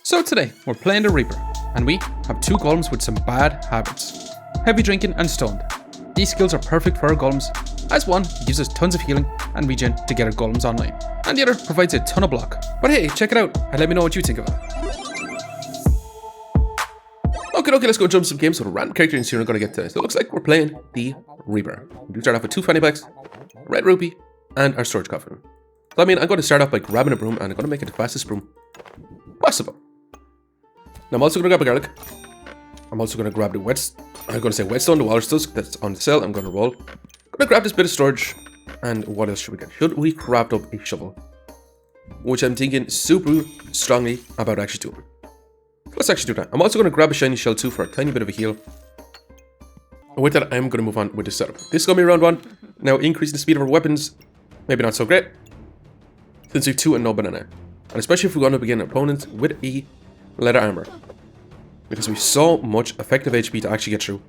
So today, we're playing the Reaper, and we have two golems with some bad habits. Heavy drinking and stoned. These skills are perfect for our golems, as one gives us tons of healing and regen to get our golems online, and the other provides a ton of block. But hey, check it out, and let me know what you think of it. Okay, let's go jump some games with a random character and see what we're going to get today. So it looks like we're playing the Reaper. We do start off with 2 fanny packs, red rupee, and our storage coffin. So I mean, I'm going to start off by grabbing a broom, and I'm going to make it the fastest broom possible. Now I'm also going to grab a garlic. I'm also going to grab the whetstone, the walrus tusk that's on the sale. I'm going to roll. I'm going to grab this bit of storage. And what else should we get? Should we craft up a shovel? Which I'm thinking super strongly about actually doing. Let's actually do that. I'm also going to grab a shiny shell too for a tiny bit of a heal. And with that, I'm going to move on with the setup. This is going to be round 1. Now, increasing the speed of our weapons, maybe not so great, since we have 2 and no banana. And especially if we're going to begin opponents with a leather armor, because we have so much effective HP to actually get through.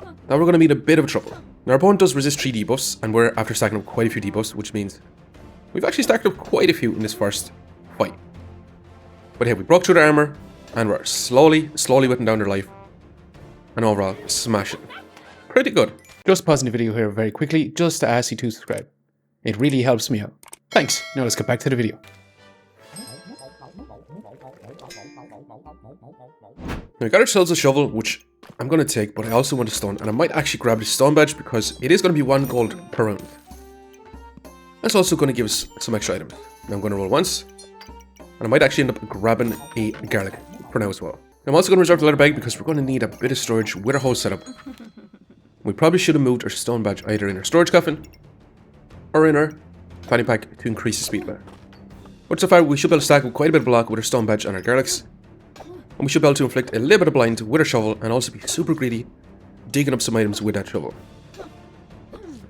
Now we're going to be in a bit of trouble. Now our opponent does resist 3 debuffs, and we're after stacking up quite a few debuffs, which means we've actually stacked up quite a few in this first fight. But hey, we broke through their armor, and we're slowly whipping down their life, and overall smashing. Pretty good. Just pausing the video here very quickly, just to ask you to subscribe. It really helps me out. Thanks. Now let's get back to the video. Now we got ourselves a shovel, which I'm going to take, but I also want a stone, and I might actually grab the stone badge because it is going to be 1 gold per round. That's also going to give us some extra items. Now I'm going to roll once, and I might actually end up grabbing a garlic for now as well. Now I'm also going to reserve the leather bag because we're going to need a bit of storage with our whole setup. We probably should have moved our stone badge either in our storage coffin or in our fanny pack to increase the speed of it. But so far we should be able to stack up quite a bit of block with our stone badge and our garlics. And we should be able to inflict a little bit of blind with our shovel and also be super greedy, digging up some items with that shovel.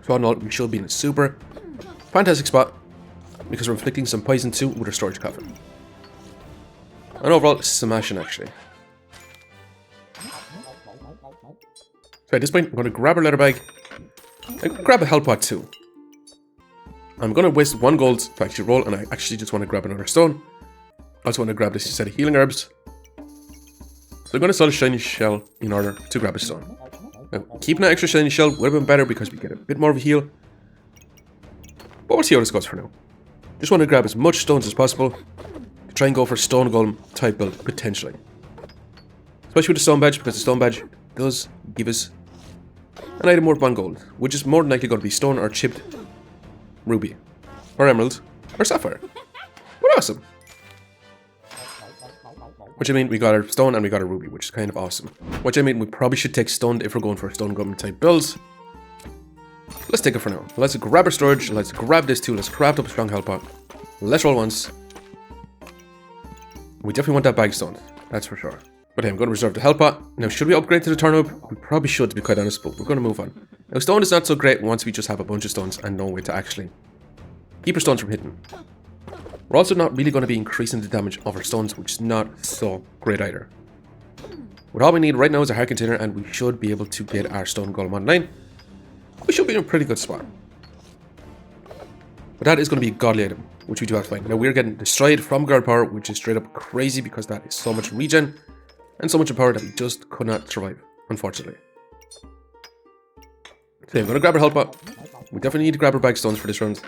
So all in all, we should be in a super fantastic spot because we're inflicting some poison too with our storage coffin. And overall, smashing actually. So at this point, I'm going to grab our leather bag and grab a health pot too. I'm going to waste 1 gold to actually roll, and I actually just want to grab another stone. I also want to grab this set of healing herbs. So I'm going to sell a shiny shell in order to grab a stone. Now, keeping an extra shiny shell would have been better because we get a bit more of a heal. But we'll see how this goes for now. Just want to grab as much stones as possible to try and go for stone golem type build, potentially. Especially with the stone badge, because the stone badge does give us an item worth 1 gold, which is more than likely going to be stone or chipped ruby, or emerald, or sapphire. What awesome! Which I mean, we got our stone and we got our ruby, which is kind of awesome. Which I mean, we probably should take stoned if we're going for stone golem type builds. Let's take it for now. Let's grab our storage, let's grab this too, let's craft up a strong health pot. Let's roll once. We definitely want that bag stone, that's for sure. But hey, I'm going to reserve the health pot. Now, should we upgrade to the turnip? We probably should, to be quite honest, but we're going to move on. Now, stone is not so great once we just have a bunch of stones and no way to actually keep our stones from hitting. We're also not really going to be increasing the damage of our stones, which is not so great either. What all we need right now is a heart container, and we should be able to get our stone golem online. We should be in a pretty good spot. But that is going to be a godly item, which we do have to find. Now, we're getting destroyed from guard power, which is straight up crazy because that is so much regen and so much power that we just could not survive, unfortunately. So I'm going to grab our health pot. We definitely need to grab our bag stones for this round.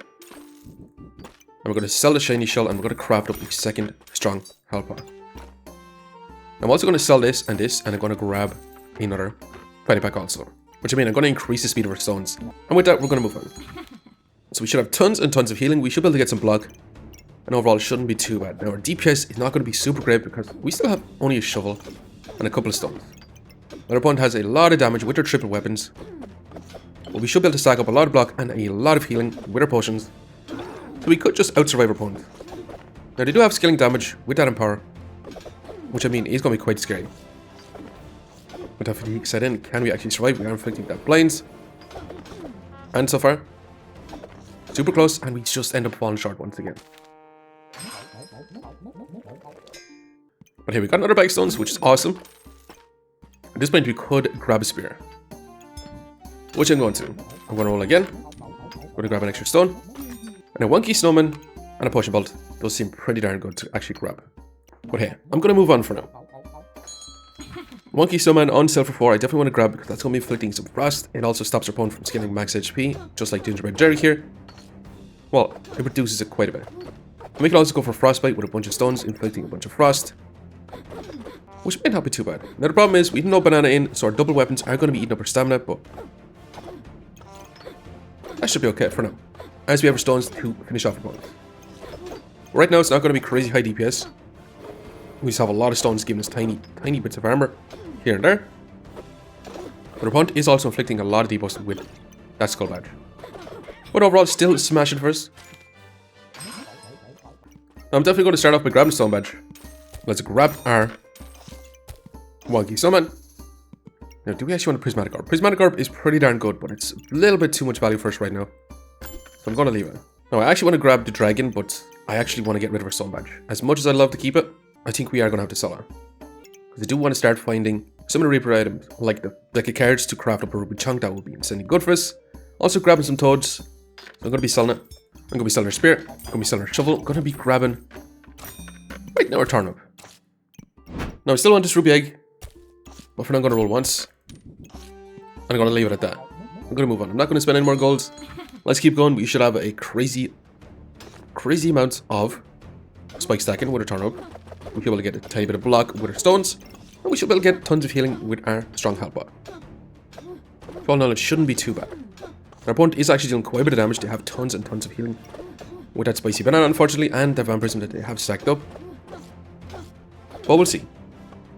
And we're going to sell the shiny shell, and we're going to craft up a 2nd strong health pot. I'm also going to sell this, and I'm going to grab another fanny pack also. Which I mean, I'm going to increase the speed of our stones. And with that, we're going to move on. So we should have tons and tons of healing. We should be able to get some block. And overall, it shouldn't be too bad. Now, our DPS is not going to be super great because we still have only a shovel and a couple of stones. Our opponent has a lot of damage with their triple weapons. But we should be able to stack up a lot of block and a lot of healing with our potions. So we could just out-survive our opponent. Now, they do have scaling damage with that empower, which I mean is going to be quite scary. With that fatigue set in, can we actually survive? We are inflicting that blinds. And so far, super close, and we just end up falling short once again. But here we got another bag of stones, which is awesome. At this point, we could grab a spear, which I'm going to. I'm going to roll again. I'm going to grab an extra stone. And a wonky snowman and a potion bolt does seem pretty darn good to actually grab. But hey, I'm going to move on for now. Monkey Snowman on sale for 4, I definitely want to grab because that's going to be inflicting some frost. It also stops our opponent from scaling max HP, just like Gingerbread Jerry here. Well, it reduces it quite a bit. And we can also go for Frostbite with a bunch of stones, inflicting a bunch of frost, which may not be too bad. Now the problem is, we didn't know Banana in, so our double weapons are going to be eating up our stamina, but that should be okay for now, as we have our stones to finish off opponents. Right now, it's not going to be crazy high DPS. We just have a lot of stones giving us tiny bits of armor here and there. But our opponent is also inflicting a lot of debuffs with that skull badge. But overall, still smashing for us. Now, I'm definitely going to start off by grabbing the stone badge. Let's grab our Wonky Summon. Now, do we actually want a Prismatic Orb? Prismatic Orb is pretty darn good, but it's a little bit too much value for us right now. So I'm going to leave it. Now, I actually want to grab the dragon, but I actually want to get rid of our stone badge. As much as I'd love to keep it, I think we are going to have to sell her. Because I do want to start finding some of the Reaper items, like the deck of cards to craft up a Ruby Chunk. That would be insanely good for us. Also grabbing some toads. So I'm going to be selling it. I'm going to be selling our spear. I'm going to be selling our shovel. I'm going to be grabbing... Right now, our turnip. Now, I still want this ruby egg. But for now, I'm going to roll once. And I'm going to leave it at that. I'm going to move on. I'm not going to spend any more golds. Let's keep going. We should have a crazy amount of spike stacking with our turnip. We'll be able to get a tiny bit of block with our stones. And we should be able to get tons of healing with our strong health bot. To all knowledge, shouldn't be too bad. Our opponent is actually doing quite a bit of damage. They have tons and tons of healing with that spicy banana, unfortunately, and the vampirism that they have stacked up. But we'll see.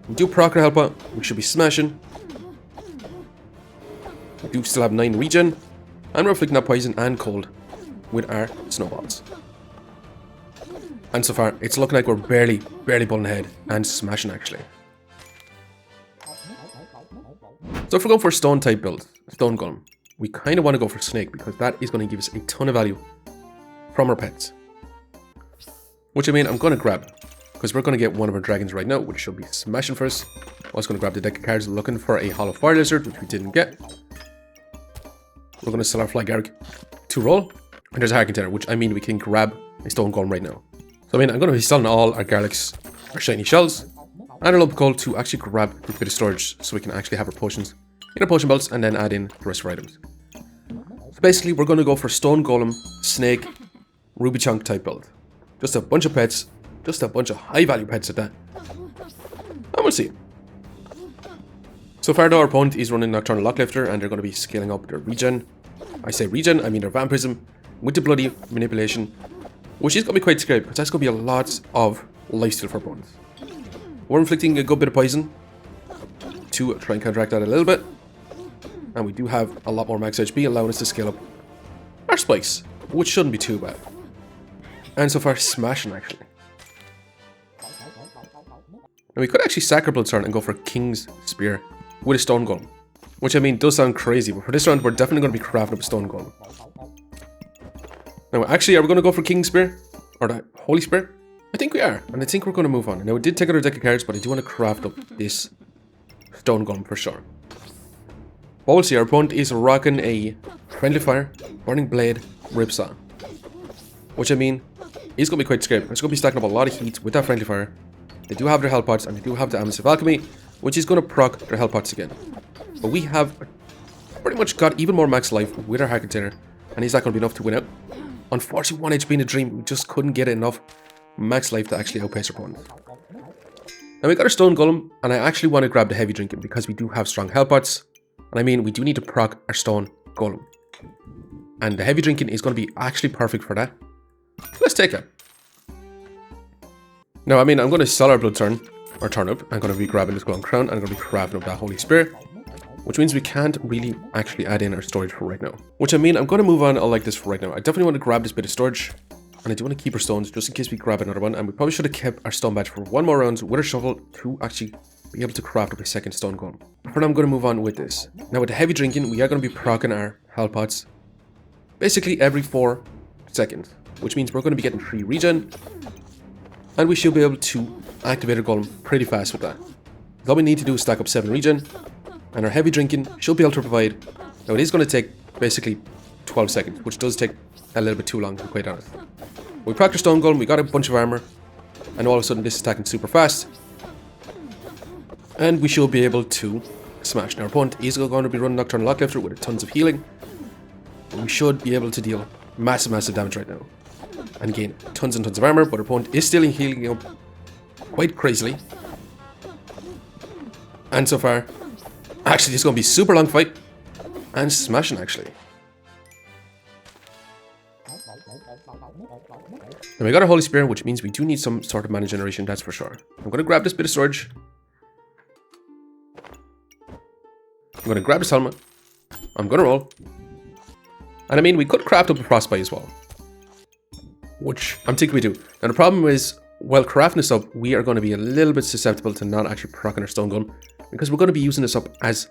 We do proc our health bot. We should be smashing. We do still have 9 regen. And we're afflicting that poison and cold with our snowballs. And so far, it's looking like we're barely pulling ahead and smashing, actually. So if we're going for a stone type build, stone golem, we kind of want to go for snake because that is going to give us a ton of value from our pets. Which I mean, I'm going to grab because we're going to get one of our dragons right now, which should be smashing for us. I'm also going to grab the deck of cards looking for a hollow fire lizard, which we didn't get. We're going to sell our fly garrick to roll. And there's a hard container, which I mean we can grab a stone golem right now. So I mean, I'm going to be selling all our garlicks, our shiny shells, and our lump of coal to actually grab this bit of storage so we can actually have our potions in our potion belts and then add in the rest of our items. So basically, we're going to go for stone golem, snake, ruby chunk type build. Just a bunch of pets, just a bunch of high value pets at that. And we'll see. So far though, our opponent is running Nocturnal Locklifter and they're going to be scaling up their regen. I say regen, I mean their vampirism with the bloody manipulation, which is going to be quite scary because that's going to be a lot of lifesteal for opponents. We're inflicting a good bit of poison to try and counteract that a little bit. And we do have a lot more max HP, allowing us to scale up our spikes, which shouldn't be too bad. And so far, smashing actually. Now we could actually sack our Bloodstone and go for King's Spear with a Stone Golem. Which I mean does sound crazy, but for this round we're definitely going to be crafting up a Stone Golem. Now actually, are we going to go for King's Spear? Or the Holy Spear? I think we are, and I think we're going to move on. Now we did take out our deck of cards, but I do want to craft up this Stone Golem for sure. But we'll see, our opponent is rocking a Friendly Fire, Burning Blade, Ripsaw. Which I mean, is going to be quite scary. It's going to be stacking up a lot of heat with that Friendly Fire. They do have their health pots, and they do have the Amulet of Alchemy, which is going to proc their health pots again. But we have pretty much got even more max life with our Heart Container, and is that going to be enough to win out? Unfortunately, 1 HP in a dream, we just couldn't get enough max life to actually outpace our opponent. Now we got our Stone Golem, and I actually want to grab the Heavy Drinking because we do have strong health pots, and I mean we do need to proc our Stone Golem. And the Heavy Drinking is going to be actually perfect for that. Let's take it. Now, I mean, I'm going to sell our Bloodstone, or Turnip. I'm going to be grabbing this Golden Crown, and I'm going to be crafting up that Holy Spear, which means we can't really actually add in our storage for right now. Which I mean, I'm going to move on like this for right now. I definitely want to grab this bit of storage, and I do want to keep our stones just in case we grab another one, and we probably should have kept our stone badge for one more round with our shovel to actually be able to craft up a second stone golem. For now, I'm going to move on with this. Now, with the Heavy Drinking, we are going to be proccing our health pots basically every 4 seconds, which means we're going to be getting 3 regen, and we should be able to activate our golem pretty fast with that. All we need to do is stack up 7 regen, and our Heavy Drinking should be able to provide. Now, it is going to take basically 12 seconds, which does take a little bit too long, to be quite honest. We procced our stone golem, we got a bunch of armor, and all of a sudden this is attacking super fast. And we should be able to smash. Now our opponent is going to be running Nocturnal Locklifter with tons of healing. We should be able to deal massive damage right now. And gain tons and tons of armor, but our opponent is still healing up quite crazily. And so far, actually this is going to be a super long fight. And smashing actually. Now we got a Holy Spear, which means we do need some sort of mana generation, that's for sure. I'm going to grab this bit of storage. I'm going to grab this helmet. I'm going to roll. And I mean, we could craft up a Frostbite as well. Which I'm thinking we do. Now the problem is, while crafting this up, we are going to be a little bit susceptible to not actually proccing our Stone Golem. Because we're going to be using this up as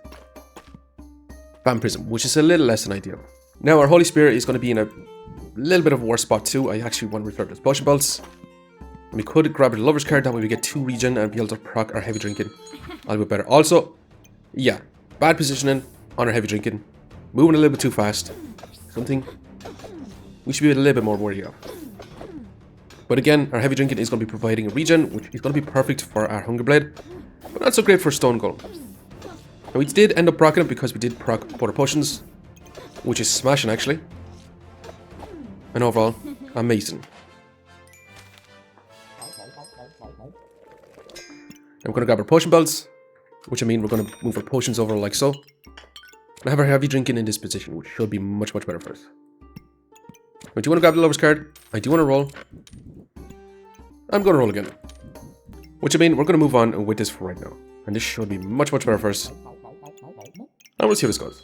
Vampirism, which is a little less than ideal. Now our Holy Spear is going to be in a little bit of a worse spot too. I actually want to refurb those potion belts. And we could grab a Lover's card, that way we get 2 regen and be able to proc our heavy drinking a little bit better. Also, yeah, bad positioning on our heavy drinking. Moving a little bit too fast. Something we should be a little bit more worried of. But again, our heavy drinking is going to be providing a regen, which is going to be perfect for our Hunger Blade. But not so great for Stone Golem. Now we did end up proccing it because we did proc Porter Potions, which is smashing actually. And overall, amazing. And we're going to grab our potion belts, which I mean we're going to move our potions over like so. And have our heavy drinking in this position, which should be much better for us. I do want to grab the Lover's card. I do want to roll. I'm going to roll again. Which I mean we're going to move on with this for right now. And this should be much better for us. And we'll see how this goes.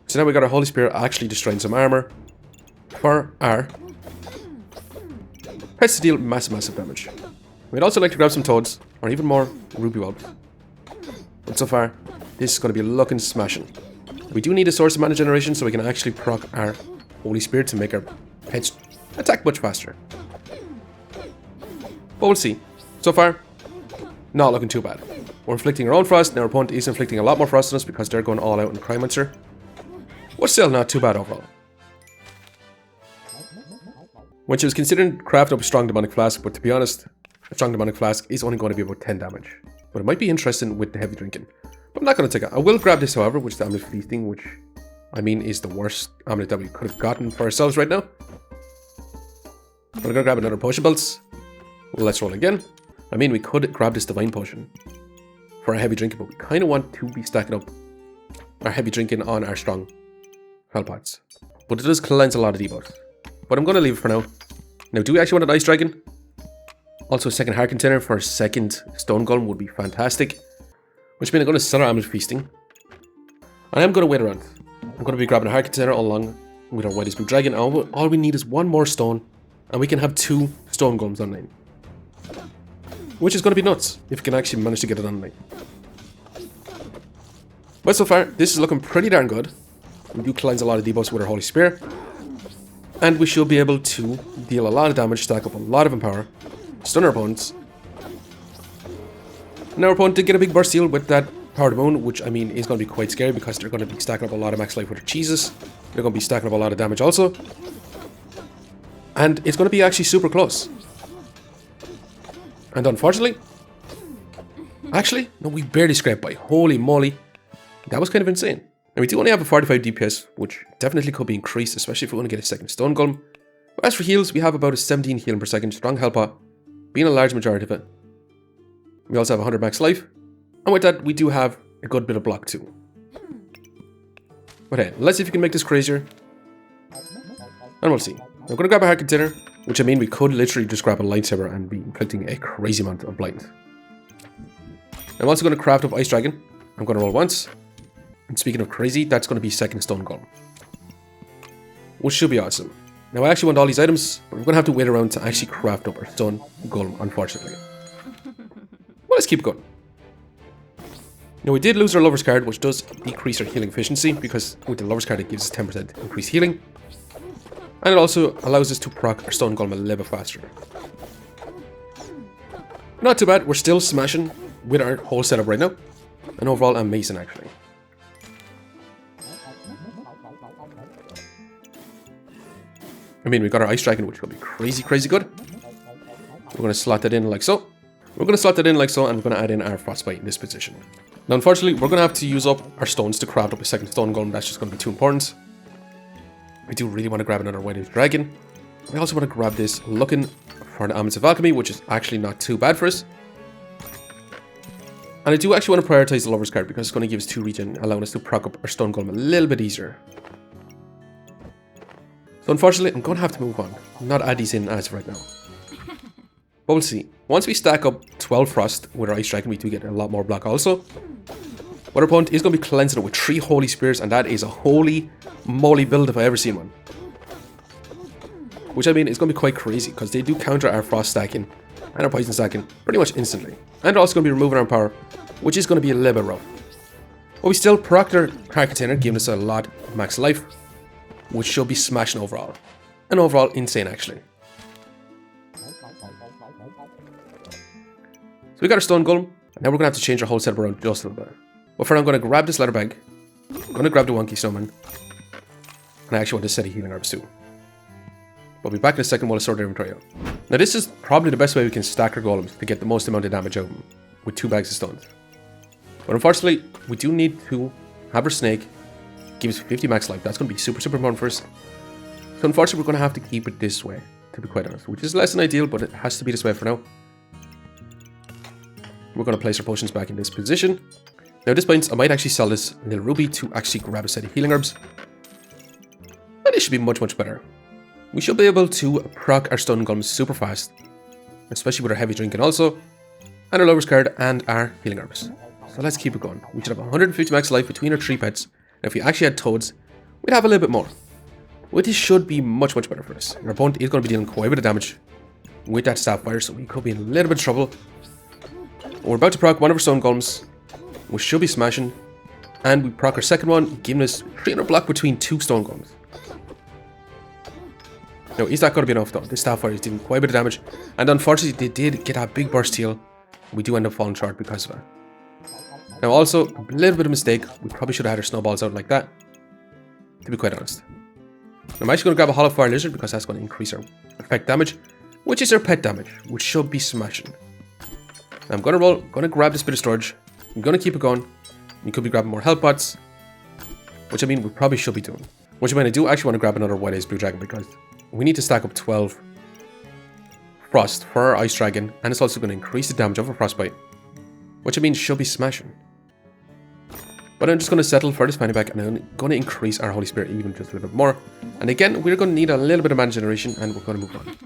So now we got our Holy Spear actually destroying some armor for our pets to deal massive damage. We'd also like to grab some toads, or even more ruby bulbs. But so far, this is going to be looking smashing. We do need a source of mana generation so we can actually proc our Holy Spear to make our pets attack much faster. But we'll see. So far, not looking too bad. We're inflicting our own frost, and our opponent is inflicting a lot more frost on us because they're going all out in CRITWOOD. But still not too bad overall. When she was considering craft up a strong demonic flask, but to be honest, a strong demonic flask is only going to be about 10 damage. But it might be interesting with the heavy drinking. But I'm not going to take it. I will grab this however, which is the Amulet Feasting, which I mean is the worst amulet that we could have gotten for ourselves right now. I'm going to grab another potion belts. Well, let's roll again. I mean we could grab this Divine Potion for our heavy drinking, but we kind of want to be stacking up our heavy drinking on our strong Hell Pots. But it does cleanse a lot of debuffs. But I'm going to leave it for now. Now, do we actually want an Ice Dragon? Also, a second heart container for a second Stone Golem would be fantastic. Which means I'm going to sell our Amulet Feasting. I am going to wait around. I'm going to be grabbing a heart container all along with our Whitest Blue Dragon. All we need is one more stone, and we can have 2 Stone Golems online. Which is going to be nuts if we can actually manage to get it online. But so far, this is looking pretty darn good. We do cleanse a lot of debuffs with our Holy Spear. And we should be able to deal a lot of damage, stack up a lot of Empower, stun our opponents. Now our opponent did get a big burst heal with that Power of the Moon, which I mean is going to be quite scary because they're going to be stacking up a lot of max life with their cheeses. They're going to be stacking up a lot of damage also. And it's going to be actually super close. And unfortunately, actually, no, we barely scraped by. Holy moly. That was kind of insane. And we do only have a 45 DPS, which definitely could be increased, especially if we want to get a second Stone Golem. But as for heals, we have about a 17 healing per second, strong health pot, being a large majority of it. We also have 100 max life. And with that, we do have a good bit of block too. But hey, let's see if we can make this crazier. And we'll see. I'm going to grab a heart container, which I mean we could literally just grab a lightsaber and be inflicting a crazy amount of blind. I'm also going to craft up Ice Dragon. I'm going to roll once. And speaking of crazy, that's going to be second Stone Golem. Which should be awesome. Now I actually want all these items, but we're going to have to wait around to actually craft up our Stone Golem, unfortunately. Well, let's keep going. Now we did lose our Lover's card, which does decrease our healing efficiency, because with the Lover's card it gives us 10% increased healing. And it also allows us to proc our Stone Golem a little bit faster. Not too bad, we're still smashing with our whole setup right now. And overall amazing actually. I mean, we got our Ice Dragon, which will be crazy good. We're going to slot that in like so. We're going to slot that in like so, and we're going to add in our frostbite in this position. Now, unfortunately, we're going to have to use up our stones to craft up a second stone golem. That's just going to be too important. I do really want to grab another white dragon. I also want to grab this, looking for the Elements of Alchemy, which is actually not too bad for us. And I do actually want to prioritize the Lover's card because it's going to give us 2 regen, allowing us to proc up our stone golem a little bit easier. So unfortunately, I'm going to have to move on, not add these in as of right now. But we'll see. Once we stack up 12 frost with our ice dragon, we do get a lot more block also. But our opponent is going to be cleansing it with 3 holy spears, and that is a holy moly build if I ever seen one. Which I mean is going to be quite crazy because they do counter our frost stacking and our poison stacking pretty much instantly. And they're also going to be removing our power, which is going to be a little bit rough. But we still proc their heart container, giving us a lot of max life, which should be smashing overall. And overall, insane actually. So we got our stone golem, and now we're going to have to change our whole setup around just a little bit. But first I'm going to grab this leather bag, I'm going to grab the wonky snowman, and I actually want to set a healing herbs too. We'll be back in a second while I sort our inventory out. Now this is probably the best way we can stack our golems to get the most amount of damage out of them, with 2 bags of stones. But unfortunately, we do need to have our snake give us 50 max life. That's going to be super important for us. So unfortunately, we're going to have to keep it this way, to be quite honest, which is less than ideal, but it has to be this way for now. We're going to place our potions back in this position. Now at this point, I might actually sell this little ruby to actually grab a set of healing herbs. And it should be much better. We should be able to proc our stone golems super fast, especially with our heavy drinking also, and our Lover's card and our healing herbs. So let's keep it going. We should have 150 max life between our 3 pets. And if we actually had toads, we'd have a little bit more. But this should be much better for us. Our opponent is going to be dealing quite a bit of damage with that sapphire, so we could be in a little bit of trouble. We're about to proc one of our stone golems, which should be smashing, and we proc our second one, giving us 300 block between 2 stone golems. Now, is that going to be enough though? This sapphire is dealing quite a bit of damage, and unfortunately they did get a big burst heal. We do end up falling short because of that. Now also, a little bit of mistake, we probably should have had our snowballs out like that, to be quite honest. Now, I'm actually going to grab a hollow fire lizard because that's going to increase our effect damage, which is our pet damage, which should be smashing. Now I'm going to roll, going to grab this bit of storage, I'm going to keep it going. We could be grabbing more health pots, which I mean we probably should be doing. Which I mean I do actually want to grab another white eyes blue dragon because we need to stack up 12 frost for our ice dragon, and it's also going to increase the damage of our frostbite, which I mean should be smashing. But I'm just going to settle for this fanny pack, and I'm going to increase our holy spirit even just a little bit more. And again, we're going to need a little bit of mana generation, and we're going to move on.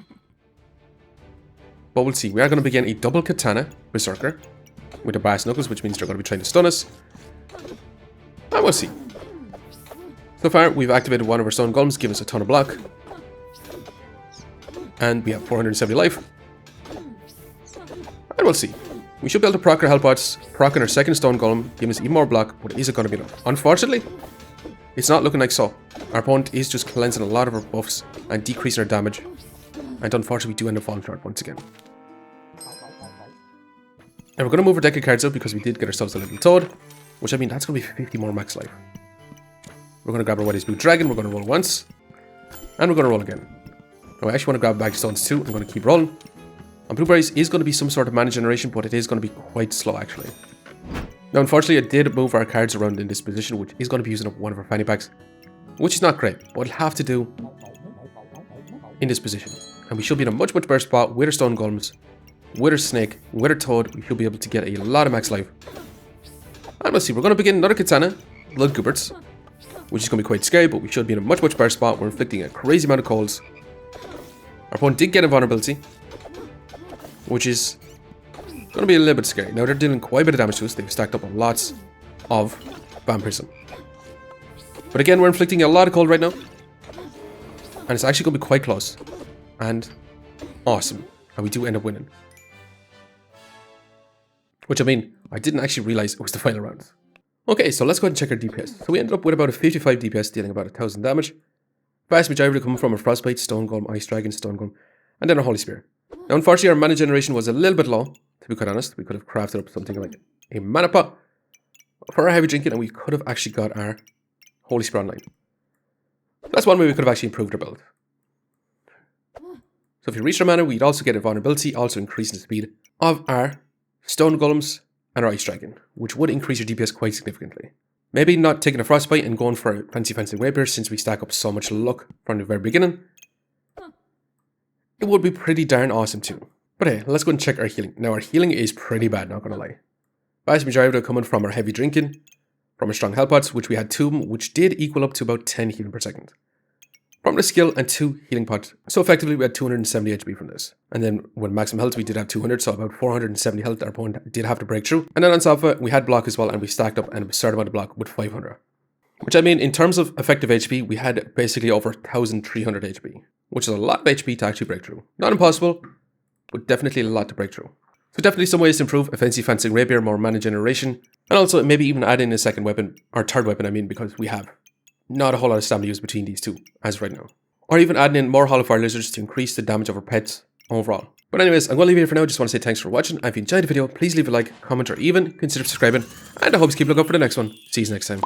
But we'll see. We are going to begin a double katana berserker with the brass knuckles, which means they're going to be trying to stun us. And we'll see. So far, we've activated one of our stone golems, give us a ton of block. And we have 470 life. And we'll see. We should be able to proc our health pots, proc on our second stone golem, giving us even more block, but is it going to be enough? Unfortunately, it's not looking like so. Our opponent is just cleansing a lot of our buffs and decreasing our damage. And unfortunately, we do end up falling short once again. And we're going to move our deck of cards out because we did get ourselves a little toad, which I mean, that's going to be 50 more max life. We're going to grab our white blue dragon, we're going to roll once, and we're going to roll again. Now, I actually want to grab a bag of stones too, I'm going to keep rolling. And blueberries is going to be some sort of mana generation, but it is going to be quite slow actually. Now, unfortunately, I did move our cards around in this position, which is going to be using up one of our fanny packs, which is not great, but it'll have to do in this position. And we should be in a much better spot with our stone golems, with our snake, with our toad. We should be able to get a lot of max life. And let's see, we're going to begin another katana, blood gooberts, which is going to be quite scary, but we should be in a much better spot. We're inflicting a crazy amount of colds. Our opponent did get invulnerability, which is going to be a little bit scary. Now they're dealing quite a bit of damage to us. They've stacked up on lots of vampirism. But again, we're inflicting a lot of cold right now. And it's actually going to be quite close. And awesome. And we do end up winning. Which I mean, I didn't actually realize it was the final round. Okay, so let's go ahead and check our DPS. So we ended up with about a 55 DPS, dealing about 1000 damage. Vast majority coming from a frostbite, stone golem, ice dragon, stone golem, and then a holy spear. Now, unfortunately, our mana generation was a little bit low, to be quite honest. We could have crafted up something like a mana pot for our heavy drinking, and we could have actually got our holy spear online. That's one way we could have actually improved our build. So if you reach our mana, we'd also get a vulnerability, also increasing the speed of our stone golems and our ice dragon, which would increase your DPS quite significantly. Maybe not taking a frostbite and going for a fancy rapier since we stack up so much luck from the very beginning. It would be pretty darn awesome too. But hey, let's go and check our healing. Now our healing is pretty bad, not gonna lie. Vast majority of it coming from our heavy drinking, from our strong health pots, which we had 2 which did equal up to about 10 healing per second. From the skill and 2 healing pots. So effectively we had 270 HP from this. And then with maximum health we did have 200, so about 470 health our opponent did have to break through. And then on top of it we had block as well, and we stacked up and we started on the block with 500. Which I mean, in terms of effective HP, we had basically over 1300 HP. Which is a lot of HP to actually break through. Not impossible, but definitely a lot to break through. So definitely some ways to improve a fancy rapier, more mana generation. And also maybe even add in a second weapon, or third weapon I mean, because we have not a whole lot of stamina use between these two, as of right now. Or even adding in more hollow fire lizards to increase the damage of our pets overall. But anyways, I'm going to leave it here for now. Just want to say thanks for watching. If you enjoyed the video, please leave a like, comment, or even consider subscribing. And I hope you keep looking out for the next one. See you next time.